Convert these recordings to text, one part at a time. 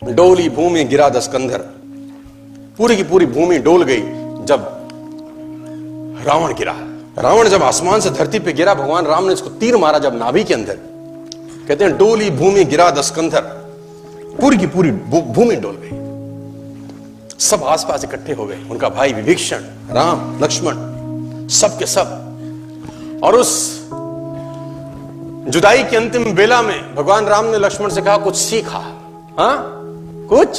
डोली भूमि गिरा दस्कंधर, पूरी की पूरी भूमि डोल गई जब रावण गिरा। रावण जब आसमान से धरती पे गिरा, भगवान राम ने इसको तीर मारा जब नाभि के अंदर। कहते हैं डोली भूमि गिरा दस्कंधर, पूरी की पूरी भूमि डोल गई। सब आसपास इकट्ठे हो गए, उनका भाई विभीषण, राम, लक्ष्मण, सब के सब। और उस जुदाई की अंतिम बेला में भगवान राम ने लक्ष्मण से कहा कुछ सीखा। हाँ, कुछ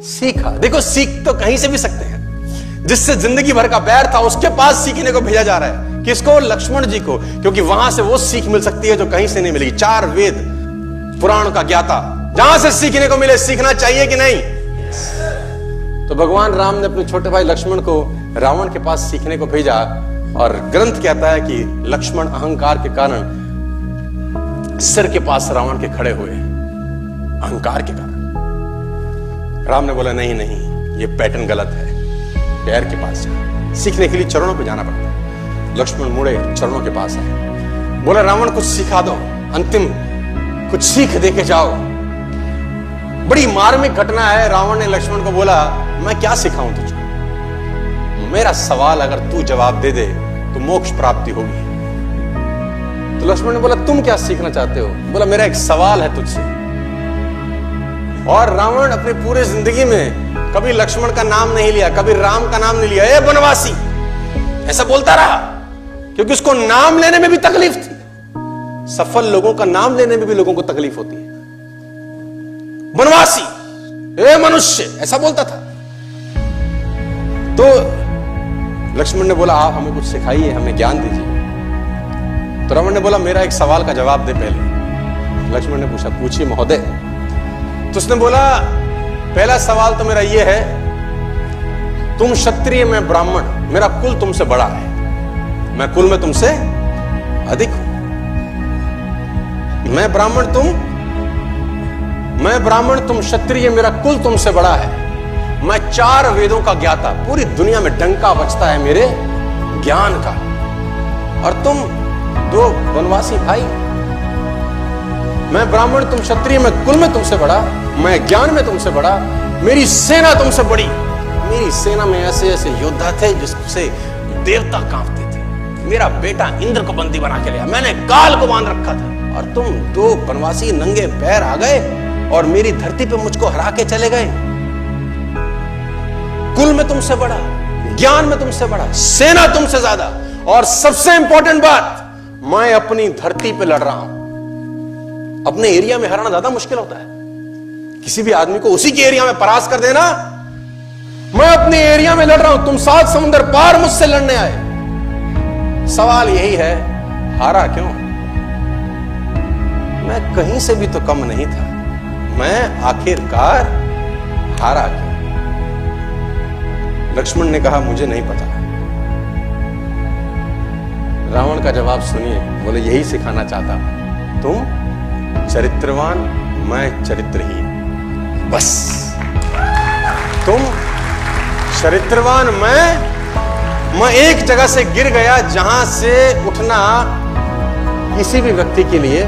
सीखा। देखो, सीख तो कहीं से भी सकते हैं। जिससे जिंदगी भर का बैर था उसके पास सीखने को भेजा जा रहा है। किसको? लक्ष्मण जी को, क्योंकि वहां से वो सीख मिल सकती है जो कहीं से नहीं मिलेगी। 4 वेद पुराण का ज्ञाता, जहां से सीखने को मिले। सीखना चाहिए कि नहीं? तो भगवान राम ने अपने छोटे भाई लक्ष्मण को रावण के पास सीखने को भेजा। और ग्रंथ कहता है कि लक्ष्मण अहंकार के कारण सिर के पास रावण के खड़े हुए, अहंकार के कारण। राम ने बोला नहीं नहीं, ये पैटर्न गलत है, पैर के पास जा। सीखने के लिए चरणों पे जाना पड़ता है। लक्ष्मण मुड़े, चरणों के पास आए, बोला रावण कुछ सिखा दो, अंतिम कुछ सीख दे के जाओ। बड़ी मार्मिक घटना है। रावण ने लक्ष्मण को बोला मैं क्या सिखाऊं तुझको? मेरा सवाल अगर तू जवाब दे दे तो मोक्ष प्राप्ति होगी। तो लक्ष्मण ने बोला तुम क्या सीखना चाहते हो? बोला मेरा एक सवाल है तुझसे। और रावण अपनी पूरी जिंदगी में कभी लक्ष्मण का नाम नहीं लिया, कभी राम का नाम नहीं लिया। ए बनवासी, ऐसा बोलता रहा, क्योंकि उसको नाम लेने में भी तकलीफ थी। सफल लोगों का नाम लेने में भी लोगों को तकलीफ होती है। बनवासी, ए मनुष्य, ऐसा बोलता था। तो लक्ष्मण ने बोला आप हमें कुछ सिखाइए, हमें ज्ञान दीजिए। तो रावण ने बोला मेरा एक सवाल का जवाब दे पहले। लक्ष्मण ने पूछा पूछिए महोदय। तो उसने बोला पहला सवाल तो मेरा यह है, तुम क्षत्रिय, मैं ब्राह्मण, मेरा कुल तुमसे बड़ा है, मैं कुल में तुमसे अधिक हूं। मैं ब्राह्मण, तुम क्षत्रिय, मेरा कुल तुमसे बड़ा है। मैं 4 वेदों का ज्ञाता, पूरी दुनिया में डंका बजता है मेरे ज्ञान का। और तुम 2 वनवासी भाई। मैं ब्राह्मण, तुम क्षत्रिय, मैं कुल में तुमसे बड़ा, मैं ज्ञान में तुमसे बड़ा, मेरी सेना तुमसे बड़ी। मेरी सेना में ऐसे ऐसे योद्धा थे जिससे देवता कांपते थे। मेरा बेटा इंद्र को बंदी बना के लिया, मैंने काल को बांध रखा था। और तुम 2 वनवासी नंगे पैर आ गए और मेरी धरती पे मुझको हरा के चले गए। कुल में तुमसे बड़ा, ज्ञान में तुमसे बड़ा, सेना तुमसे ज्यादा, और सबसे इंपॉर्टेंट बात, मैं अपनी धरती पे लड़ रहा हूं। अपने एरिया में हराना ज्यादा मुश्किल होता है। किसी भी आदमी को उसी के एरिया में परास्त कर देना। मैं अपने एरिया में लड़ रहा हूं, तुम 7 समुद्र पार मुझसे लड़ने आए। सवाल यही है, हारा क्यों? मैं कहीं से भी तो कम नहीं था, मैं आखिरकार हारा क्यों? लक्ष्मण ने कहा मुझे नहीं पता। रावण का जवाब सुनिए। बोले यही सिखाना चाहता हूं, तुम चरित्रवान, मैं चरित्रहीन। बस तुम चरित्रवान, मैं एक जगह से गिर गया जहां से उठना किसी भी व्यक्ति के लिए